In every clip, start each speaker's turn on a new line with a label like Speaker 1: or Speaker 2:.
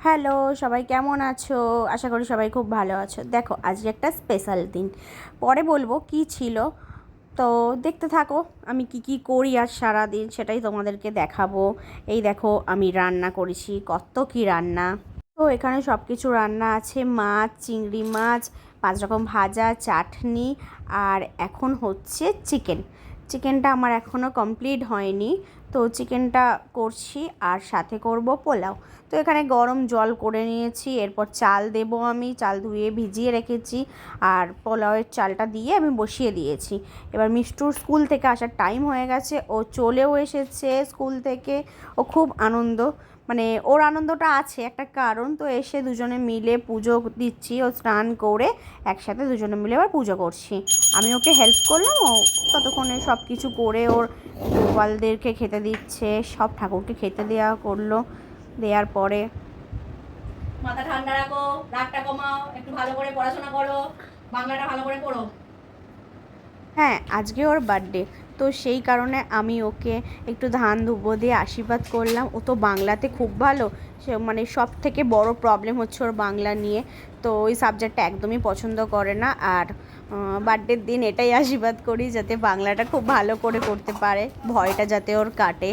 Speaker 1: Hello, সবাই কেমন আছো? আশা করি সবাই খুব ভালো আছো। দেখো, আজকে একটা স্পেশাল দিন। পরে বলবো কি ছিল। তো দেখতে থাকো আমি কি কি করি আর সারাদিন সেটাই তোমাদেরকে দেখাবো। এই দেখো, আমি রান্না করেছি, কত কি রান্না। তো এখানে সব কিছু রান্না আছে, মাছ, চিংড়ি মাছ, 5 রকম ভাজা, চাটনি, আর এখন হচ্ছে চিকেন। চিকেনটা আমার এখনও কমপ্লিট হয়নি, তো চিকেনটা করছি আর সাথে করব পোলাও। তো এখানে গরম জল করে নিয়েছি, এরপর চাল দেবো, আমি চাল ধুয়ে ভিজিয়ে রেখেছি আর পোলাওয়ের চালটা দিয়ে আমি বসিয়ে দিয়েছি। এবার মিষ্টুর স্কুল থেকে আসার টাইম হয়ে গেছে, ও চলেও এসেছে স্কুল থেকে। ও খুব আনন্দ, মানে ওর আনন্দটা আছে একটা কারণ, তো এসে দুজনে মিলে পুজো দিচ্ছি। ও স্নান করে একসাথে দুজনে মিলে আবার পুজো করছি। আমি ওকে হেল্প করলাম, ও ততক্ষণে সব কিছু করে ওর গোপালদেরকে খেতে দিচ্ছে, সব ঠাকুরকে খেতে দেওয়া করলো। দেওয়ার পরে
Speaker 2: মাথা ঠান্ডা রাখো, রাগটা কমাও, একটু ভালো করে পড়াশোনা করো, বাংলাটা ভালো করে পড়ো।
Speaker 1: হ্যাঁ, আজকে ওর বার্থডে, তো সেই কারণে আমি ওকে একটু ধান ধুবো দিয়ে আশীর্বাদ করলাম। ও তো বাংলাতে খুব ভালো, সে মানে সব থেকে বড় প্রবলেম হচ্ছে ওর বাংলা নিয়ে। তো ওই সাবজেক্টটা একদমই পছন্দ করে না। আর বার্থডের দিন এটাই আশীর্বাদ করি যাতে বাংলাটা খুব ভালো করে করতে পারে, ভয়টা যাতে ওর কাটে,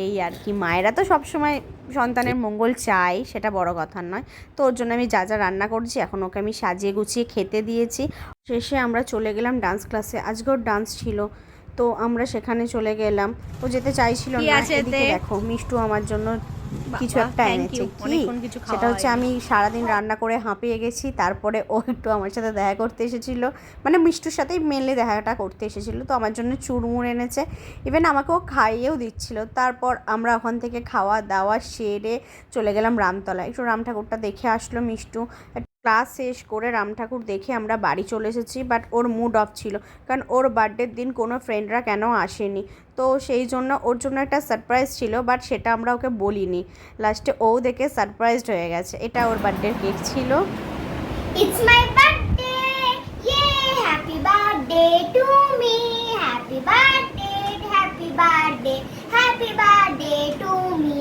Speaker 1: এই আর কি। মায়েরা তো সবসময় সন্তানের মঙ্গল চাই, সেটা বড় কথা নয়। তো ওর জন্য আমি যা যা রান্না করছি, এখন ওকে আমি সাজিয়ে গুছিয়ে খেতে দিয়েছি। শেষে আমরা চলে গেলাম ডান্স ক্লাসে, আজকে ওর ডান্স ছিল, তো আমরা সেখানে চলে গেলাম। ও যেতে চাইছিল না। এদিকে দেখো, মিষ্টু আমার জন্য কিছু একটা এনেছে। কি সেটা হচ্ছে, আমি সারাদিন রান্না করে হাঁপিয়ে গেছি, তারপরে ও একটু আমার সাথে দেখা করতে এসেছিলো, মানে মিষ্টুর সাথেই মেনলি দেখাটা করতে এসেছিলো। তো আমার জন্য চুরমুর এনেছে, ইভেন আমাকে ও খাইয়েও দিচ্ছিল। তারপর আমরা ওখান থেকে খাওয়া দাওয়া সেরে চলে গেলাম রামতলায়, একটু রাম ঠাকুরটা দেখে আসলো মিষ্টু। ক্লাস শেষ করে রাম ঠাকুর দেখে আমরা বাড়ি চলে এসেছি, বাট ওর মুড অফ ছিল, কারণ ওর বার্থডের দিন কোনো ফ্রেন্ডরা কেন আসেনি। তো সেই জন্য ওর জন্য একটা সারপ্রাইজ ছিল, বাট সেটা আমরা ওকে বলিনি। লাস্টে ও দেখে সারপ্রাইজড হয়ে গেছে। এটা ওর বার্থডের কেক ছিল।
Speaker 3: It's my birthday! Yay! Happy birthday to me! Happy birthday! Happy birthday! Happy birthday to me!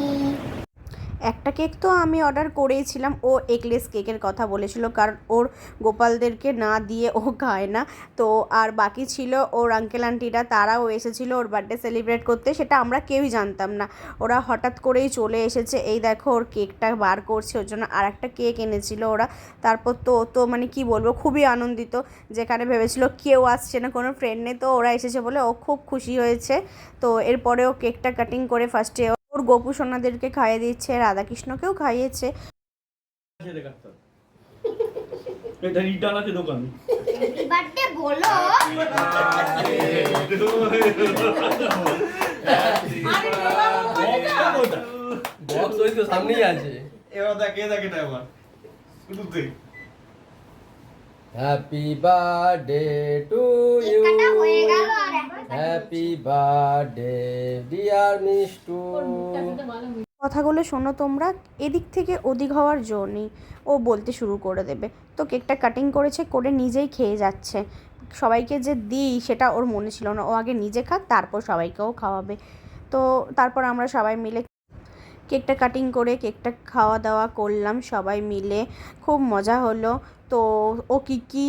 Speaker 1: একটা কেক তো আমি অর্ডার করেইছিলাম, ও এগলেস কেকের কথা বলেছিল, কারণ ওর গোপালদেরকে না দিয়ে ও খায় না। তো আর বাকি ছিল ওর আঙ্কেল আন্টিরা, তারাও এসেছিলো ওর বার্থডে সেলিব্রেট করতে, সেটা আমরা কেউই জানতাম না। ওরা হঠাৎ করেই চলে এসেছে। এই দেখো, ওর কেকটা বার করছে, ওর জন্য আর একটা কেক এনেছিল ওরা। তারপর তো ও তো মানে কি বলবো, খুবই আনন্দিত, যেখানে ভেবেছিল কেউ আসছে না, কোনো ফ্রেন্ড নেই, তো ওরা এসেছে বলে ও খুব খুশি হয়েছে। তো এরপরে ও কেকটা কাটিং করে ফার্স্টে ওর গোপু সোনাদেরকে খাইয়ে দিচ্ছে, রাধাকৃষ্ণকেও খাইয়েছে।
Speaker 3: Happy birthday বলো।
Speaker 4: বক্স ওই তো সামনেই আছে।
Speaker 5: এবার দেখে দেখে না এবার শুধু দেখ।
Speaker 4: হ্যাপি বার্থডে টু ইউ,
Speaker 3: কেকটা হয়ে গেল আর
Speaker 4: হ্যাপি বার্থডে ডিয়ার মিষ্টু।
Speaker 1: কথাগুলো শোনো তোমরা, এদিক থেকে ওদিক হওয়ার জো নেই, ও বলতে শুরু করে দেবে। তো কেকটা কাটিং করেছে, করে নিজেই খেয়ে যাচ্ছে। সবাইকে যে দিই সেটা ওর মনে ছিল না, ও আগে নিজে খাক, তারপর সবাইকেও খাওয়াবে। তো তারপর আমরা সবাই মিলে কেকটা কাটিং করে কেকটা খাওয়া দাওয়া করলাম সবাই মিলে, খুব মজা হলো। তো ও কী কী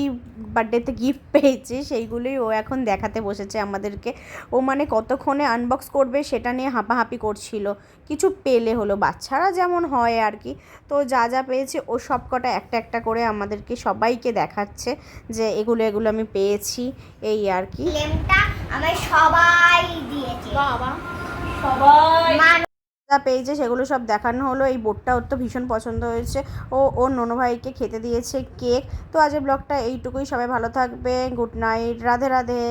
Speaker 1: বার্থডেতে গিফট পেয়েছে সেইগুলোই ও এখন দেখাতে বসেছে আমাদেরকে। ও মানে কতক্ষণে আনবক্স করবে সেটা নিয়ে হাঁপাহাঁপি করছিল। কিছু পেলে হলো, বাচ্চারা যেমন হয় আর কি। তো যা যা পেয়েছে ও সব কটা একটা একটা করে আমাদেরকে সবাইকে দেখাচ্ছে যে এগুলো এগুলো আমি পেয়েছি, এই আর কি।
Speaker 3: লেমটা আমায় সবাই দিয়েছে।
Speaker 2: বাবা, সবাই
Speaker 1: যা পেয়েছে সেগুলো সব দেখানো হলো। এই বোর্ডটা ওর তো ভীষণ পছন্দ হয়েছে, ও ওর নোনো ভাইকে খেতে দিয়েছে কেক। তো আজকের ব্লগটা এইটুকুই, সবাই ভালো থাকবে, গুড নাইট, রাধে রাধে।